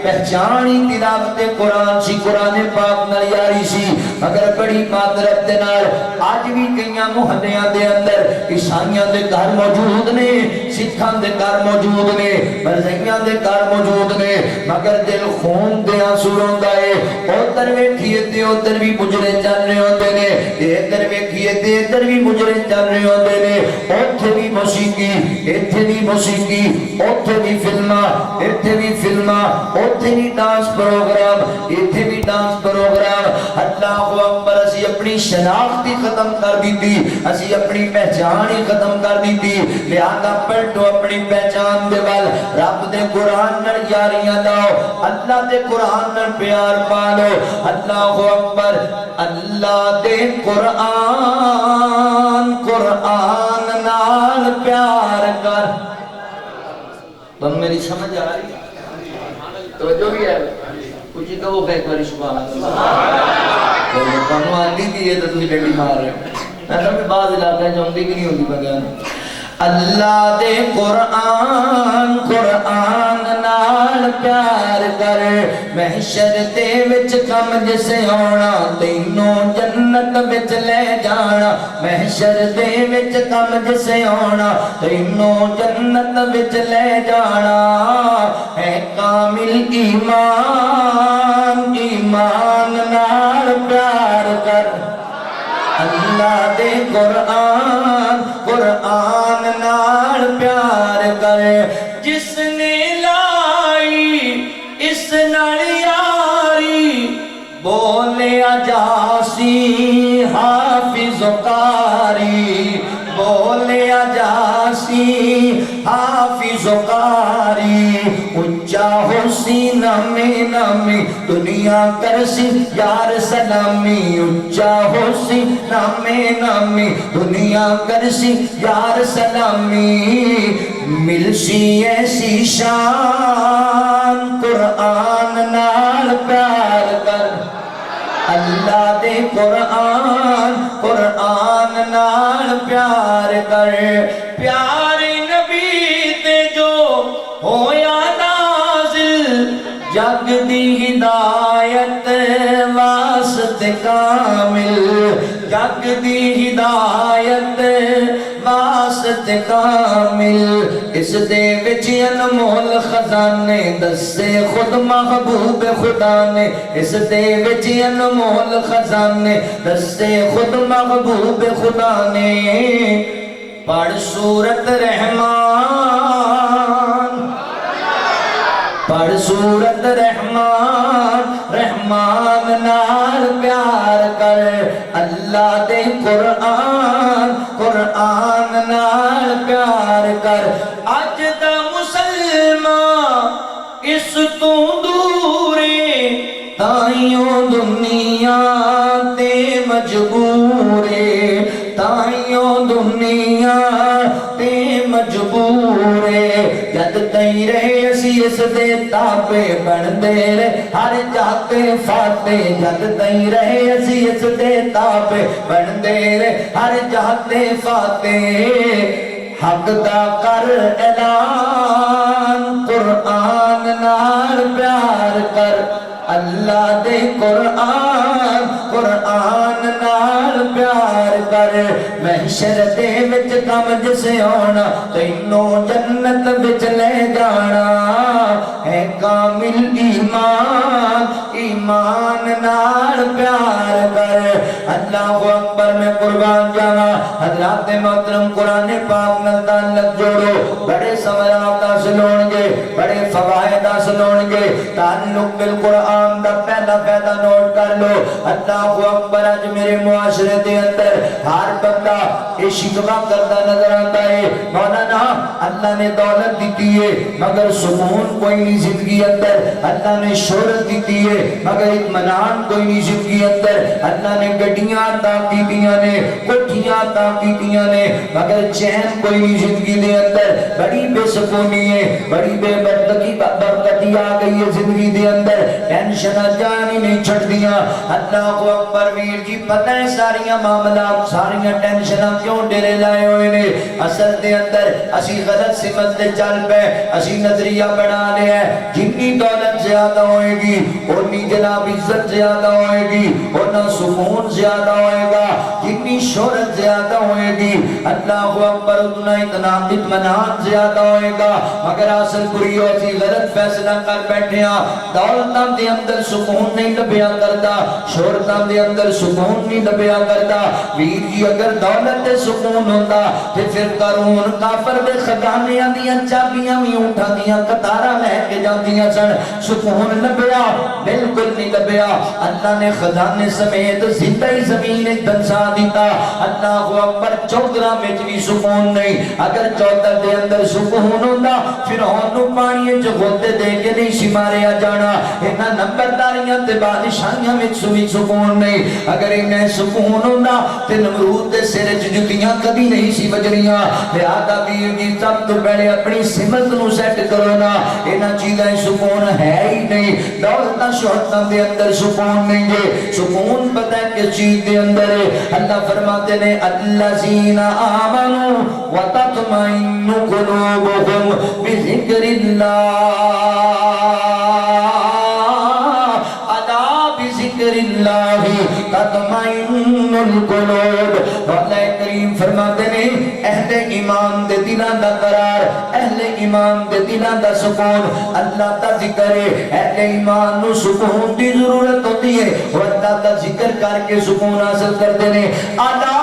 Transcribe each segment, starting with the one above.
پہچان ہی تلاوت قرآن سی، قرآن پاک نال یاری سی، مگر بڑی معذرت دے نال اج بھی کئی محلیاں دے اندر عیسائیاں دے گھر موجود نے، سکھاں دے گھر موجود نے، مرزائیاں دے گھر موجود نے، مگر دل خون دے آنسو روندا ہے۔ ادھر ویکھیے تے ادھر بھی مجرے چل رہے ہوندے نے، ادھر ویکھیے تے ادھر بھی مجرے چل رہے ہوندے نے، اوتھے بھی موسیقی، ایتھے بھی موسیقی، اوتھے بھی فلماں، ایتھے بھی فلماں، اوتھے بھی ڈانس پروگرام، ایتھے بھی ڈانس پروگرام۔ اللہ اکبر، اسی اپنی شناخت ہی ختم کر دیتی، اسی اپنی پہچان ہی ختم کر دیتی۔ لہذا پلٹو اپنی پہچان دے ول، رب دے قرآن نال یاریاں لاؤ، اللہ دے قرآن نال پیار پالو۔ اللہ اکبر، اللہ دے قرآن، قرآن نال پیار کر۔ تم میری سمجھ آ رہی ہے؟ توجہ بھی ہے؟ کچھ تو وہ ایک باری سبحان اللہ، تمہیں آندی بھی ہے تو تھی ڈنڈی مار رہے ہو۔ میں سب بعض علاقہ چاہتی بھی نہیں ہوتی بگیان۔ اللہ دے قرآن، قرآن نال پیار کر، محشر دے وچ کم جسے ہونا، تینوں جنت وچ لے جانا۔ محشر دے وچ کم جسے ہونا، تینوں جنت وچ لے جانا۔ ہے کامل ایمان، ایمان نال پیار کر، اللہ دے قرآن، قرآن نال پیار کر۔ جس نے لائی اس نال یاری، بولیا جاسی حافظ قاری، بولیا جاسی حافظ قاری۔ اونچا ہو سینہ میں نامی، دنیا کرسی یار سلامی۔ اونچا ہو سینہ میں نامی، دنیا کرسی یار سلامی۔ ملسی ایسی شان، قرآن نال پیار کر، اللہ دے قرآن، قرآن نال پیار کر۔ پیارے نبی تے جو ہویا نازل، جگ دی ہدایت واسطے کامل، جگ دی ہدایت واسطے کامل۔ اس دے وچ انمول خزانے دسے خود محبوب خدا نے، اس دے وچ انمول خزانے دسے خود محبوب خدا نے۔ پڑھ سورت رحمان، پڑھ سورت رحمان، رحمان نال پیار کر، اللہ دے قرآن، قرآن نال پیار کر۔ اج دا مسلمان اس تو دورے، تائیوں دنیا تے مجبورے، تائیوں دنیا تے مجبورے۔ جد تئی رہے اسی اس دے تابے بن دے رہے ہر جاتے فاتح، جد تئی رہے اسی اس دے تابے بن دے رہے ہر جاتے فاتح۔ حق دا کر اعلان، قرآن نال پیار کر، اللہ دے قرآن، قرآن نال پیار کر۔ محشر دے وچ کم جسے ہونا، تینوں جنت وچ لے جانا۔ ہے کامل ایمان، ایمان نال پیار کر۔ اللہ اکبر، میں قربان جاواں، حضرات محترم قرآن پاک نال تعلق جوڑو، بڑے ثمرات حاصل ہون گے، بڑے فوائد حاصل ہون گے۔ تعلق بالقرآن دا پہلا فائدہ نوٹ کر لو۔ اللہ اکبر، اج میرے معاشرے دے اندر ہر بندہ یہ شکوہ کرتا نظر آتا ہے، مولانا اللہ نے دولت دیتی ہے مگر سکون کوئی نہیں زندگی اندر، اللہ نے شہرت دیتی ہے مگر اطمینان کوئی نہیں زندگی اندر، اللہ نے گڈیاں عطا کیتیاں نے، کوٹھیاں عطا کیتیاں نے مگر چین کوئی نہیں زندگی دے اندر۔ بڑی بے سکونی ہے، بڑی بے برکتی آ گئی ہے زندگی دے اندر، ٹینشن جان ہی نہیں چھڑ دیا۔ اللہ اکبر، ویر جی پتہ ہے ساریاں معاملات ساریاں ٹینشناں کیوں ڈیرے لائے ہوئے نے؟ اصل دے اندر اسی غلط سمت دے چل پے، اسی نظریہ بنا لے ہے جنی دولت زیادہ ہوئے گی انی جناب عزت زیادہ ہوئے گی اتنا سکون زیادہ ہوئے گا، جتنی شہرت زیادہ ہوئے گی اللہ اکبر اتنا اطمینان زیادہ ہوئے گا۔ مگر اصل بری ہوتی غلط فیصلہ کر بیٹھے ہاں، دولتاں دے اندر سکون نہیں لبیا کرتا، شہرتاں دے اندر سکون نہیں لبیا کرتا۔ ویر جی اگر دولت دے سکون ہوتا تے پھر قارون کافر دے خزانیاں دیاں چابیاں بھی اٹھا دیاں قطارہ لے کے جاندیاں سن، سکون لبیا بالکل نہیں لبیا۔ اللہ نے خزانے سمیت زندہ زمین دنسا دیتا۔ اللہ اکبر چودرہ میں بھی سکون نہیں، اگر چودر دے اندر سکون ہوتا فرعون نو پانی جو غوطے دے کے نہیں سماریا جانا، انہاں نمبرداریاں تے بادشاہیاں میں بھی سکون نہیں، اگر انہیں سکون ہوتا تے نمرود دے سر جتیاں کبھی نہیں سی بجریاں۔ لہذا بھی جی سب تو پہلے اپنی سمت نو سیٹ کرو نا، انہاں چیزیں سکون ہے ہی نہیں، دولتاں شہرتاں دے اندر سکون نہیں ہے۔ سکون پتہ ہے کس چیز دے اندر ہے؟ اللہ فرماتے نے الذین آمنوا وتطمئن قلوبهم بذکر اللہ، الا بذکر اللہ تطمئن القلوب۔ اللہ کریم فرماتے نے اہل ایمان دے دلان دا قرار، اہل ایمان دے دلان دا سکون اللہ دا ذکر ہے۔ اہل ایمان نو سکون دی ضرورت ہوتی ہے اور اللہ دا ذکر کر کے سکون حاصل کرتے ہیں۔ الا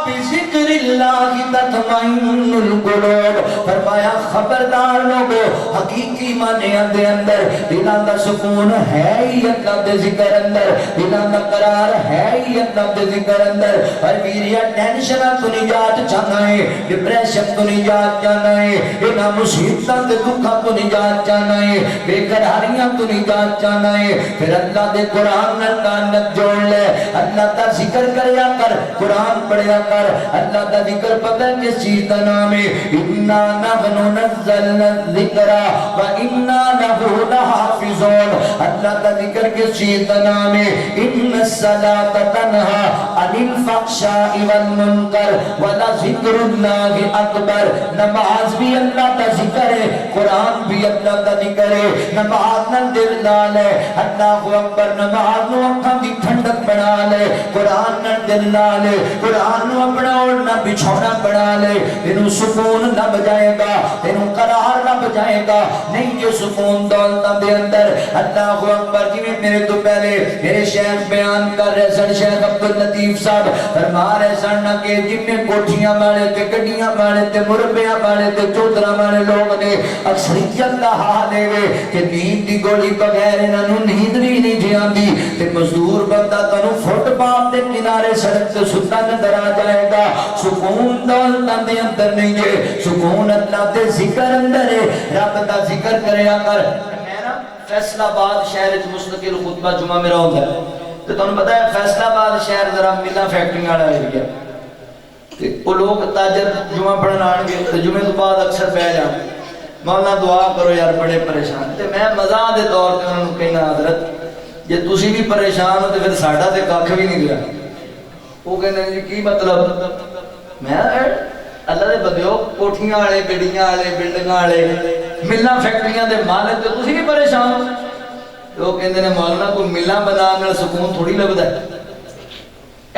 بذکر اللہ تطمئن القلوب، فرمایا خبردار لوگو حقیقی معنی دے اندر دلان دا سکون ہے ہی اللہ دے ذکر اندر، دلان دا قرار ہے ہی اللہ دے ذکر اندر۔ اور ویریا ٹینشنہ تو نجات چاہنا ہے، ڈپریشن تو نجات چاہنا ہے، انہاں مصیبتاں تے دکھاں تو نجات چاہنا ہے، بے قراریاں تو نجات چاہنا ہے، پھر اللہ دے قرآن نال تعلق جوڑ لے، اللہ دا ذکر کریا کر، قرآن پڑھیا کر۔ اللہ دا ذکر پتہ ہے کس چیز دا نام ہے؟ اِنَّا نَحْنُ نَزَّلْنَا الذِّكْرَ وَإِنَّا لَهُ لَحَافِظُونَ۔ اللہ دا ذکر کس چیز دا نام ہے؟ اِنَّ الصَّلَاةَ تَنْهَا عَنِ الْفَحْشَاءِ وَالْمُنْكَرِ وَلَذِكْرُ اللَّهِ أَكْبَرُ۔ نماز بھی اللہ دا ذکر ہے، قرآن بھی اللہ دا ذکر ہے۔ نماز نہ دل لال ہے، اللہ اکبر، نماز نو اکھاں دی ٹھنڈک بنا لے، قرآن نہ دل لال ہے، قرآن نو اپنا اوڑھنا بچھونا بنا لے، تینوں سکون لب جائے گا، تینوں قرار لب جائے گا۔ نہیں جو سکون دولتاں دے اندر اللہ اکبر، جی میرے تو پہلے میرے شیخ بیان کر رہے سن، شیخ عبداللطیف صاحب فرما رہے سن کہ جن میں کوٹھیاں والے تے گڈیاں والے تے مربیاں والے تے چودرا والے لوگ نے اکثریت دا حال ہے کہ نیند دی گولی بغیر انہوں نیند بھی نہیں جاندی، تے مزدور بندہ تنوں فٹ پاتھ دے کنارے سڑک تے ستا نظر آ جائے گا۔ سکون دولتاں دے اندر نہیں ہے، سکون اللہ دے ذکر اندر ہے۔ رب دا ذکر کریا کر۔ میں نا فیصلہ آباد شہر وچ مستقل خطبہ جمعہ میرا ہوندا ہے، تے تانوں پتہ ہے فیصلہ آباد شہر ذرا ملاں فیکٹری والا ایریا، تے او لوگ تاجر جمعہ پڑھن آن گے تے جمعے تو بعد اکثر پہ جان مولا دعا کرو یار بڑے پریشان، تے میں مزاح دے طور تے انہوں نے کہنا حضرت جے تسی بھی پریشان ہو تے پھر ساڈا تے ککھ بھی نہیں گیا۔ وہ کہندے جی کی مطلب؟ میں اللہ دے بندیو کوٹھیاں والے گڈیاں والے بلڈنگاں والے ملاں فیکٹریاں دے مالک تے تسی بھی پریشان ہو۔ وہ کہندے نے مولانا کوئی ملاں بنان نال سکون تھوڑی لبدا ہے،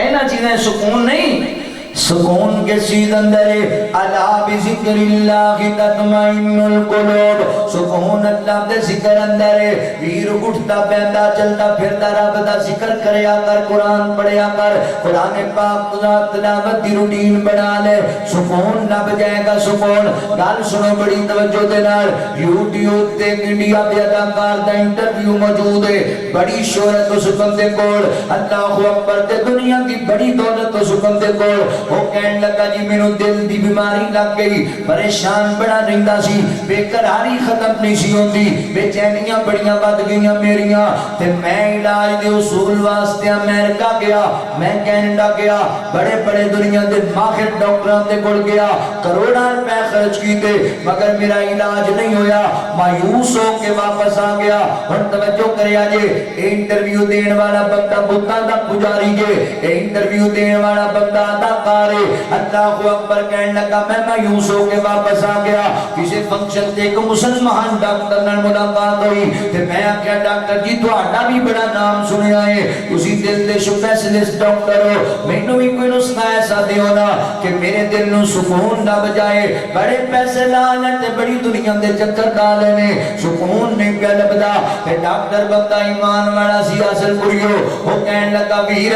اینا چیزیں سکون نہیں۔ سکون کے چیز اندر ہے الا بذکر اللہ تطمئن القلوب، سکون اللہ دے ذکر اندر ہے۔ ویر اٹھتا پیندا چلتا پھرتا رب دا ذکر کریا کر، قرآن پڑھیا کر، قرآن پاک تلاوت دی روٹین بنا لے، سکون لب جائے گا۔ سکون گل سنو بڑی توجہ دے نال، یوٹیوب تے انڈیا دے اداکار دا انٹرویو موجود ہے، بڑی شہرت اس بندے کول، اللہ اکبر، تے دنیا دی بڑی دولت اس بندے کول، وہ کہنے لگا جی میرے دل دی بیماری لگ گئی پریشان بڑا رہندا سی بے قراری ختم نہیں سی ہوندی بے چینیاں بڑیاں بد گئیاں میریاں تے میں علاج دے اصول واسطے امریکہ گیا میں کینیڈا گیا بڑے بڑے دنیا دے ماہر ڈاکٹراں دے کول گیا کروڑاں روپے خرچ کیتے مگر میرا علاج نہیں ہویا مایوس ہو کے واپس آ گیا ہن توجہ کریا جے اے انٹرویو دین والا بندہ بتاں دا پجاری جے اے انٹرویو دین والا بندہ اداکار ہے اللہ اکبر کہنے لگا میں مایوس ہو کے واپس آ گیا کسی فنکشن تے ایک مسلمان ڈاکٹر نال ملاقات ہوئی تے میں آکھیا ڈاکٹر جی تہاڈا بھی بڑا نام سنیا ہے تسی دل دے سپیشلسٹ ڈاکٹر ہو مینوں بھی کوئی نسخہ ایسا دیو نا کہ میرے دل نو سکون نہ بجائے بڑے پیسے لا لے تے بڑی دنیا دے چکر لا لینے سکون نہیں پیا لبدا تے ڈاکٹر بندہ ایمان والا سی اصل پوریو وہ کہنے لگا ویر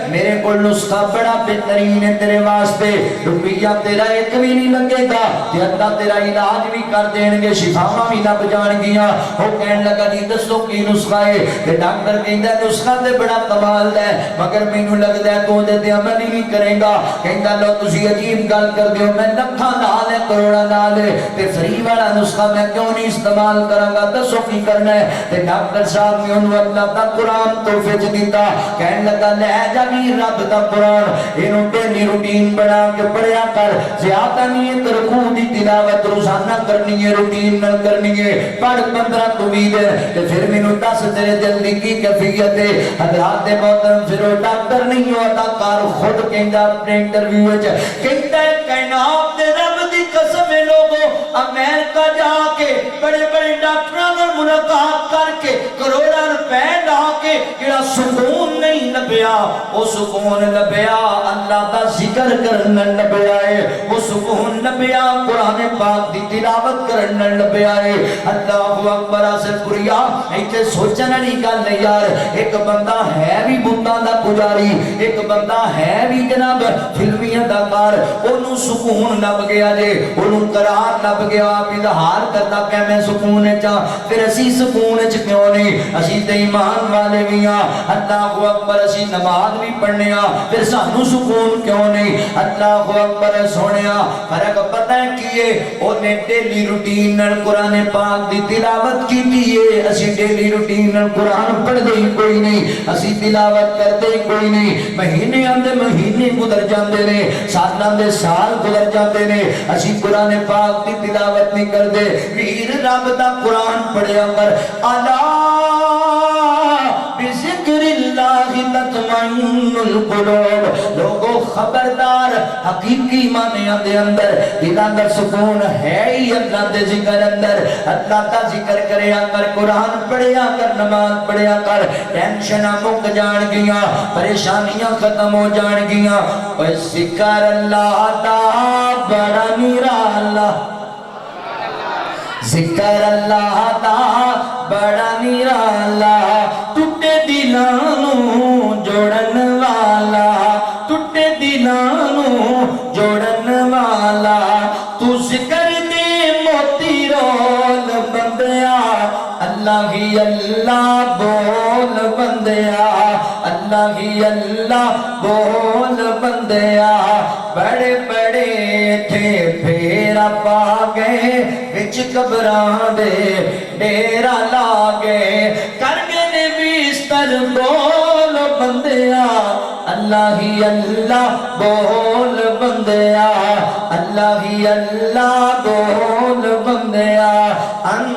میرے کول نسخہ بڑا بہترین ہے تیرے واسطے روپیہ تیرا ایک بھی نہیں لگے گا تے اللہ تیرا علاج بھی کر دین گے شفاواں بھی لب جان گیاں وہ کہنے لگا جی دسو کی نسخہ ہے تے ڈاکٹر کہندا نسخہ تے بڑا کمال دا ہے مگر مینوں لگدا ہے تو دے تے عمل ہی نہیں کرے گا کہندا لو تسی عجیب گل کر دیو میں لکھاں نال ہے کروڑاں نال ہے تے فری والا نسخہ میں کیوں نہیں استعمال کراں گا دسو کی کرنا ہے تے ڈاکٹر صاحب نے انہوں اللہ دا قرآن تحفے چ دیتا کہنے لگا لے جا بھی رب دا قرآن اینوں ڈیلی روٹین بنا کے پڑھیا کر زیادہ نہیں رکوع دی تلاوت روزانہ کرنی ہے روٹین نال کرنی ہے پڑھ 15 تو 20 دن تے پھر مینوں دس تیرے دل دی کی کیفیت ہے حضرات محترم پھر وہ ڈاکٹر نہیں ہوتا کار خود کہندا اپنے انٹرویو وچ کہندا ہے کائنات دے رب دی قسم ہے لوگوں امریکہ جا کے بڑے بڑے ڈاکٹراں نال ملاقات کر کے کروڑاں روپے لا کے جڑا سکون نہیں لبیا وہ سکون لبیا اللہ دا ذکر کرن لبیا ہے وہ سکون لبیا قرآن پاک دی تلاوت کرن لبیا ہے اللہ اکبر اصل پوریا ایتھے سوچن والی گل ہے یار ایک بندہ ہے بھی بتاں دا پجاری ایک بندہ ہے بھی جناب فلمی اداکار اونوں سکون لب گیا جے اونوں قرار لب گیا اظہار کردا کہ میں سکون وچ پھر اسی سکون وچ کیوں نہیں اسی تے ایمان والے بھی ہاں اللہ اکبر اسی نماز بھی پڑھنے ہاں پھر سانوں سکون کیوں نہیں اللہ اکبر سونیا فرق پتہ ہے کی ہے اونے ڈیلی روٹین نال قرآن پاک دی تلاوت کیتی ہے اسی ڈیلی روٹین نال قرآن پڑھدے ہی کوئی نہیں اسی تلاوت کردے ہی کوئی نہیں مہینے آندے مہینے گزر جاندے نے سالاں دے سال گزر جاندے نے اسی قرآن پاک دی تلاوت نہیں کردے ویر رب دا قرآن پڑھیا کر الا بذکر اللہ تطمئن القلوب لوگوں خبردار حقیقی معنی دے اندر دل اندر سکون ہے ہی اللہ دے ذکر اندر اللہ کا ذکر کریا کر قرآن پڑھیا کر نماز پڑھیا کر ٹینشن مک جان گیاں پریشانیاں ختم ہو جان گیاں اور ذکر اللہ دا بڑا نرالا ذکر اللہ دا بڑا نرالا ٹوٹے دلانوں جوڑن والا ٹوٹے دلانوں جوڑن والا تو ذکر دے موتی رول بندیا اللہ ہی اللہ بول بندیا اللہ ہی اللہ بول بندیا بڑے بڑے تھے پھیرا پا گئے وچ قبراں دے ڈیرا لا گئے کر گئے بستر بول بندیا اللہ ہی اللہ بول بندیا اللہ ہی اللہ بول بندیا ان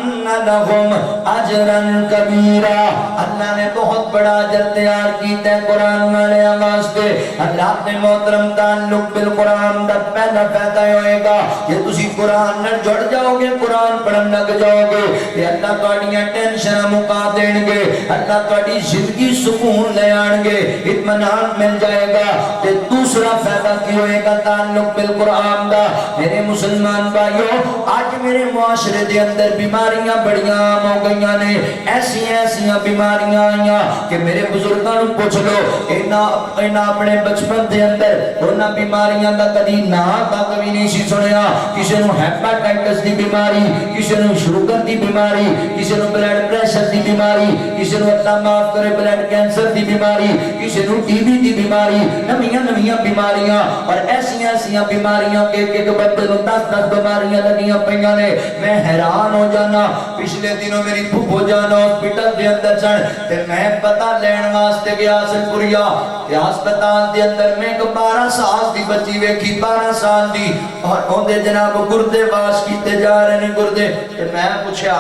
لہم اجرن کبیرہ اللہ نے بہت بڑا اجر تیار کیتا ہے قرآن والے واسطے اللہ نے محترم تعلق بالقرآن دا پہلا فائدہ ہوئے گا کہ تسی قرآن نہ جڑ جاؤ گے قرآن پڑھن لگ جاؤ گے کہ اللہ تواڈیاں ٹینشن مکا دین گے اللہ تواڈی زندگی سکون لے آن گے اطمینان مل جائے گا تے دوسرا فائدہ کی ہوئے گا تعلق بالقرآن دا میرے مسلمان بھائیو آج میرے معاشرے دے اندر بیماریاں بڑیاں عام ہو گئیاں نے ایسیاں بیماریاں آئیاں کہ میرے بزرگاں نوں پوچھ لو اینا اپنے بچپن دے اندر انہاں بیماریاں دا کدی نام تک بھی نہیں سی سنیا کسی نوں ہیپاٹائٹس دی بیماری کسی نوں شوگر دی بیماری کسی نوں بلڈ پریشر دی بیماری کسی نو اللہ معاف کرے بلڈ کینسر دی بیماری، کسی نو ٹی بی دی بیماری، نمیاں بیماریاں، اور ایسیاں بیماریاں کہ ایک بندے نو 10 بیماریاں لگیاں پئیاں نے۔ میں حیران ہو جانا، پچھلے دنوں میری پھپھو جان ہاسپٹل دے اندر سن تے میں پتہ لین واسطے گیا سنپوریا تے ہسپتال دے اندر میں ایک 12 سال دی بچی ویکھی، 12 سال دی، اور اودے جناب گردے واش کیتے جا رہے نے گردے، تے میں پوچھا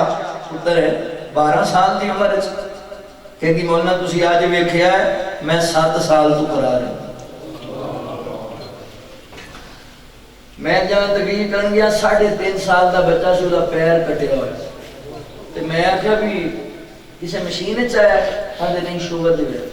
پتر ہے 12 سال دی عمر کہ مولانا تسی آج ویکھیا ہے میں 7 سال تو کرا رہا ہوں۔ میں جہاں تقریر کرن گیا 3.5 سال دا بچہ سی دا پیر کٹیا ہوا تے میں آخیا بھی کسی مشین چاہیا آدھے نہیں شوگر دے گیا۔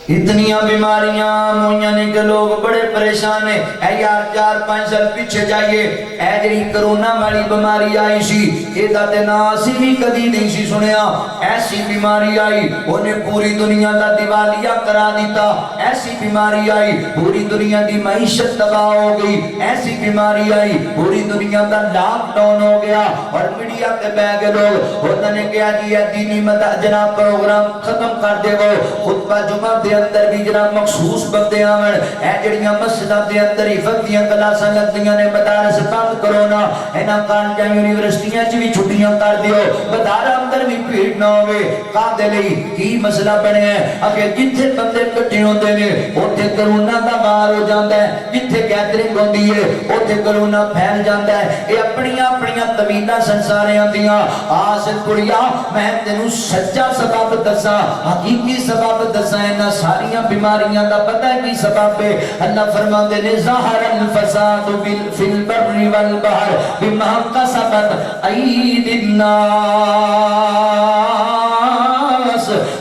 اتنیاں بیماریاں مویاں نے کہ لوگ بڑے پریشان ہیں۔ اے یار 4-5 سال پیچھے جائیے، اے جڑی کرونا والی بیماری آئی سی ایدہ تے ناسی بھی کدی نہیں سی سنیا۔ ایسی بیماری آئی انہیں پوری دنیا دا دیوالیہ کرا دیتا، ایسی بیماری آئی پوری دنیا دی معیشت تباہ ہو گئی، ایسی بیماری آئی پوری دنیا دا لاک ڈاؤن ہو گیا، اور میڈیا تے بہ گئے لوگ انہوں نے کہا جی دینی جناب پروگرام ختم کر دے گو، خطبہ جمعہ دے اندر بھی جناب مخصوص بندے آمن، اے جڑیاں مسجداں دے اندر حفظ دیاں کلاساں لگدیاں نے مدارس بند کرونا، اینا کالجاں یونیورسٹیاں چ بھی چھٹیاں کر دیو، مدارس اندر بھی بھیڑ نہ ہوے۔ کادے لئی کی مسئلہ بنے ہے اگے جتھے بندے کٹھے ہوندے نے اوتھے کرونا دا مار ہو جاندا ہے، جتھے گیدرنگ ہوندی ہے اوتھے کرونا پھیل جاندا ہے۔ اے اپنیاں طویلاں سنساریاں دیاں آسن کڑیا میں تینوں سچا سبب دساں، حقیقی سبب دساں، اینا ساریاں بیماریاں دا پتہ ہے کی سبب ہے؟ اللہ فرماتے نے ظاہر الفساد فی البر والبحر بما کسبت ایدی الناس۔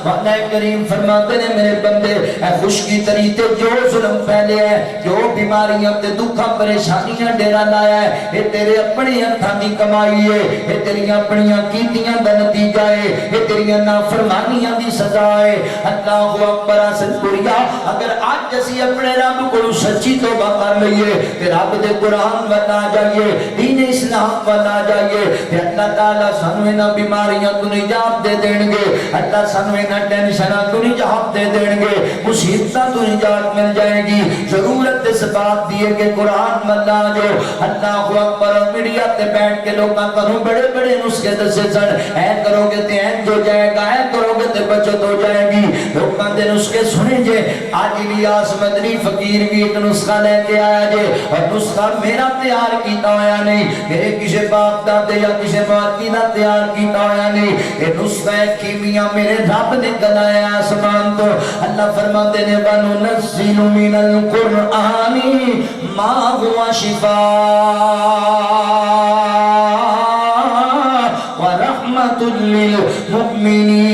مولا کریم فرماتے نے میرے بندے اے خشکی طریقے جو ظلم پھیلے ہے، جو بیماریاں تے دکھاں پریشانیاں ڈیرا لایا ہے، یہ تیرے اپنے ہتھاں دی کمائی ہے، یہ تیریاں اپنیاں کیتیاں دا نتیجہ ہے، یہ تیریاں نافرمانیاں دی سزا ہے۔ اللہ اکبر حسن پوریا اگر آج جسی اپنے رب کو سچی توبہ کر لئیے کہ رب دے قرآن بنا جائیے، دین اسلام بنا جائیے، کہ اللہ تعالیٰ سنوینا بیماریاں تو نجات دے دینگے، اللہ سنوینا ٹینشنہ تو نجات دے دینگے، مصیبتہ تو نجات مل جائے گی۔ ضرورت اس بات دیئے کہ قرآن بنا جو اللہ اکبر میڈیا تے بیٹھ کے لوگاں کروں بڑے بڑے نسخے دسے سن، اے کرو گے تے اینج ہو جائے گا، اے کرو گے تے بچت ہو جائے گی۔ لوگاں دے نسخے سنے جے، آج الیاس مدنی فقیر بھی ایک نسخہ لے کے آیا جے، اور نسخہ میرا تیار کیتا ہویا نہیں، میرے کسی باپ دادے یا کسی مالکی دا تیار کیتا ہویا نہیں، یہ نسخہ کیمیاں میرے رب نے گلایا آسمان تو۔ اللہ فرماتے نے وَنُنَزِّلُ مِنَ الْقُرْآنِ مَا هُوَ شِفَاءٌ وَرَحْمَةٌ لِّلْمُؤْمِنِينَ۔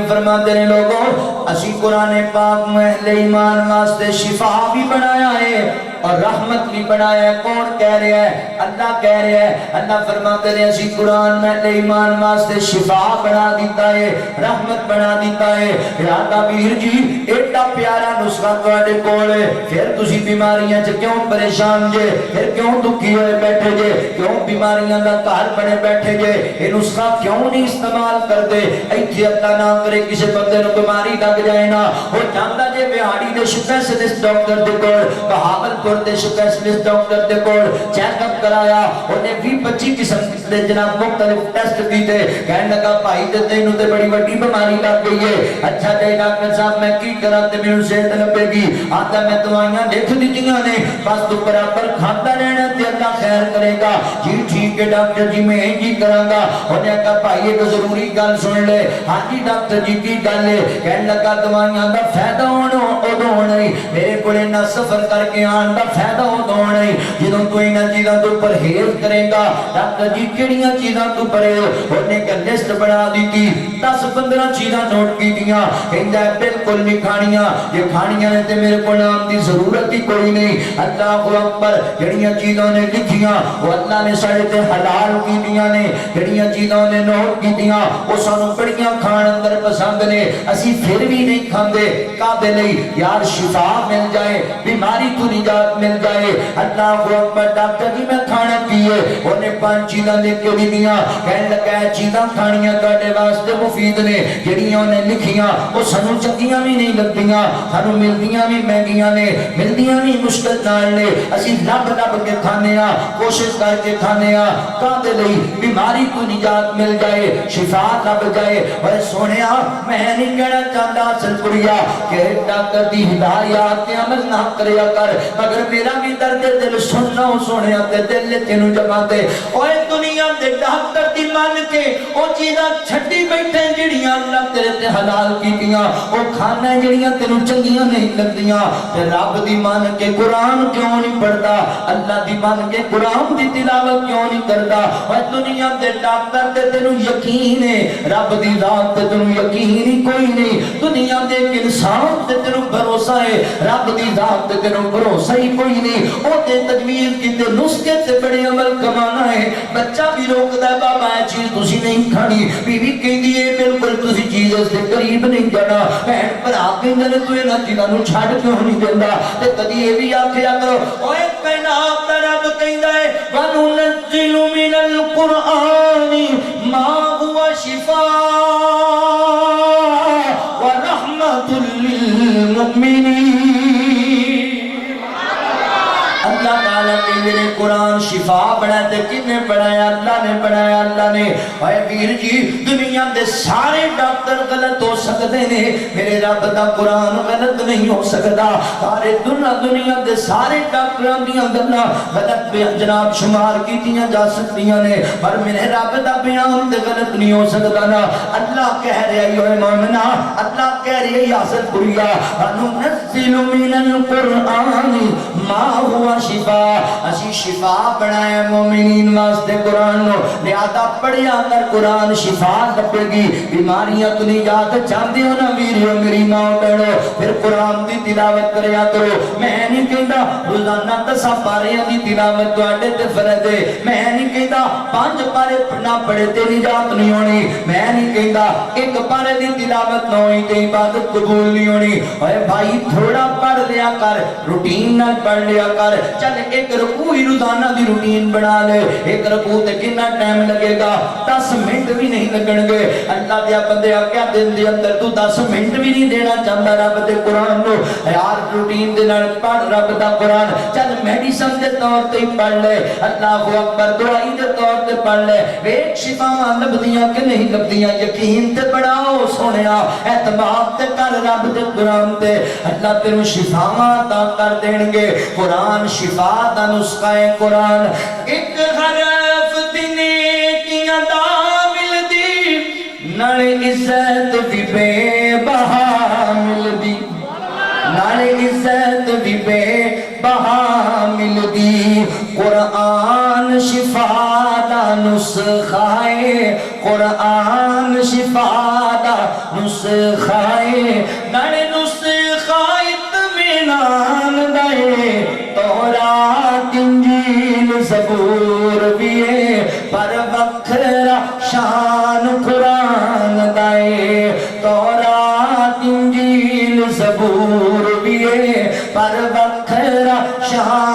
فرماتے ہیں لوگوں اسی قرآن پاک میں اہل ایمان واسطے شفا بھی بنایا ہے اور رحمت بھی بنایا ہے۔ کون کہہ رہا ہے؟ اللہ کہہ رہا ہے۔ اللہ فرماتے ہیں اسی قرآن میں اہل ایمان واسطے شفا بنا دیتا ہے، رحمت بنا دیتا ہے۔ راتا بیر جی ایڈا پیارا نسخہ تواڈے کول ہے، پھر تسی بیماریاں چ کیوں پریشان جے؟ پھر کیوں دکھی ہوئے بیٹھے جے؟ کیوں بیماریاں دا گھر بنے بیٹھے جے؟ یہ نسخہ کیوں نہیں استعمال کرتے؟ ایتھے اللہ نہ کرے کسی بندے نو بیماری لگ جائے نا، وہ جاندا جے بہاڑی دے اسپیشلسٹ ڈاکٹر دے کول، بہاولپور دے اسپیشلسٹ ڈاکٹر دے کول چیک اپ کرایا، انہیں 20-25 قسم دے جناب مختلف ٹیسٹ کیتے، کہنے لگا بھائی تے تینوں تے بڑی بڑی بیماری لگ گئی ہے۔ اچھا جے ڈاکٹر صاحب میں کی کراں تے مینوں صحت لبے گی؟ آتا میں دوائیاں لکھ دتیاں نے، بس تو برابر کھاتا رہنا تے اللہ خیر کرے گا۔ جی ٹھیک ہے ڈاکٹر جی میں ہی کراں گا۔ انہیں کہا بھائی ایک ضروری گل سن لے۔ ہاں جی ڈاکٹر جی کی گل ہے؟ کہنے لگا دوائیاں دا فائدہ ادو نہیں، میرے کو نہ سفر کر کے آن دا فائدہ ادو نہیں جدوں تو انہاں چیزاں تو پرہیز کرے گا۔ ڈاکٹر جی کیڑیاں چیزاں تو پرہیز؟ انہیں کہ لسٹ بنا دیتی، 10-15 چیزاں نوٹ کی دیا، کہندا ہے بالکل نہیں کھانیاں، یہ کھانیاں نے تے میرے کو نام دی ضرورت ہی کوئی نہیں۔ اللہ اکبر جڑیاں چیزاں نے لکھیاں وہ اللہ نے سارے تے حلال کی دیاں نے، جڑیاں چیزاں نے نوٹ کی دیاں وہ سانوں بڑیاں کھان اندر پسند نے، اسی پھر بھی نہیں کھاندے۔ کعبے لئی یار شفا مل جائے بیماری تو نجات مل جائے اللہ اکبر ڈاکٹر جی میں کھانا کیے انہیں 5 چیزاں لکھ کے دیاں کہنے لگا ہے چیزاں کھانیاں تواڈے واسطے مفید نے جڑیاں انہیں لکھیاں وہ سانو چنگیاں بھی نہیں لگدیاں سانو ملدیاں بھی مہنگیاں نے ملدیاں بھی مشکل نال نے اسی لب لب کے کھانے ہاں کوشش کر کے کھانے ہاں کہتے لئی بیماری تو نجات مل جائے شفا لب جائے اور سونیا میں نہیں کہنا چاہتا اصل پڑیا کہ ڈاکٹر دی ہدایات تے عمل نہ کریا کر مگر میرا بھی درد دل سننا سونیا تے دل تینوں جما دے اوے دنیا دے ڈاکٹر دی مان کے او چیزاں چھڈی بیٹھے جڑیاں اللہ تیرے تے حلال کیتیاں او کھانا جڑیاں تینوں چنگیاں نہیں لگدیاں تے رب دی مان کے قرآن کیوں نہیں پڑھدا اللہ دی مان کے قرآن دی تلاوت کیوں نہیں کردا اوے دنیا دے ڈاکٹر تے تینوں یقین ہے رب دی ذات تے تینوں یقین ہی کوئی نہیں دنیا دے انسان تے تینوں بھروسہ ہے رب دی ذات تے تینوں بھروسہ ہی کوئی نہیں او تے تجویز کیتے نسخے تے بڑے عمل کمانا ہے بچہ بھی روکدا ہے بابا یہ چیز تسی نہیں کھانی بیوی کہندی ہے بالکل تسی چیز اس دے قریب نہیں جانا بہن بھرا کہندے نے تو انہاں چیزاں نوں چھڈ کیوں نہیں دیندا تے کدی یہ بھی آکھیا کرو اوے کائنات دا رب کہندا ہے وَنُنَزِّلُ مِنَ الْقُرْآنِ مَا هُوَ شِفَاءٌ وَرَحْمَةٌ لِّلْمُؤْمِنِينَ اللہ تعالیٰ کے میرے قرآن شفا بنایا تے کنے بنایا اللہ نے بنایا اللہ نے اے ویر جی دنیا دے سارے ڈاکٹر غلط ہو سکتے نے میرے رب دا قرآن غلط نہیں ہو سکتا سارے دنیا دے سارے ڈاکٹران دیاں گلاں غلط جناب شمار کیتیاں جا سکتیاں نے پر میرے رب دا بیان تے غلط نہیں ہو سکتا نا اللہ کہہ رہا ہے اے مومنا اللہ کہہ رہا ہے حسن پوریا وَنُنَزِّلُ مِنَ الْقُرْآنِ مَا هُوَ شفا اسی شفا بنائے مومنین واسطے قرآن نو لہذا پڑھیا کر قرآن شفا لپے گی بیماریاں تو نجات چاہتے ہو نا ویریو میری ماں بڑھو پھر قرآن دی تلاوت کریا کرو میں نہیں کہتا روزانہ 10 پاریاں دی تلاوت تو اڈے تے فرد ہے میں نہیں کہتا 5 پارے پڑھنا پڑے تے نجات نہیں ہونی میں نہیں کہتا 1 پارے دی تلاوت نہ ہوئی تے عبادت قبول نہیں ہونی اے بھائی تھوڑا پڑھ لیا کر روٹین نہ پڑھ لیا کر چل 1 رکوع ہی روزانہ دی روٹین بنا لے 1 رکوع تے کتنا ٹائم لگے گا 10 منٹ بھی نہیں لگن گے اللہ دیا بندے کیا دن دے اندر تو 10 منٹ بھی نہیں دینا چاہتا رب دے قرآن نو یار روٹین دے نال پڑھ رب دا قرآن چل میڈیسن دے طور تے پڑھ لے اللہ اکبر دعائی دے طور تے پڑھ لے ایک شفاواں لبدیاں کہ نہیں لبدیاں یقین تے بڑھاؤ سونیا اعتماد تے کر رب دے قرآن تے اللہ تینوں شفاواں عطا کر دین گے قرآن شفا دا نسخہ ہے قرآن 1 حرف دی نیکیاں دا ملدی نالے عزت بھی بے بہا ملدی نالے عزت بھی بے بہا ملدی قرآن شفا دا نسخہ ہے قرآن شفا دا نسخہ ہے نالے نسخہ اطمینان دے تورات انجیل زبور بھی ہے پر وکھرا شان قرآن دے تورات انجیل زبور بھی ہے پر وکھرا شان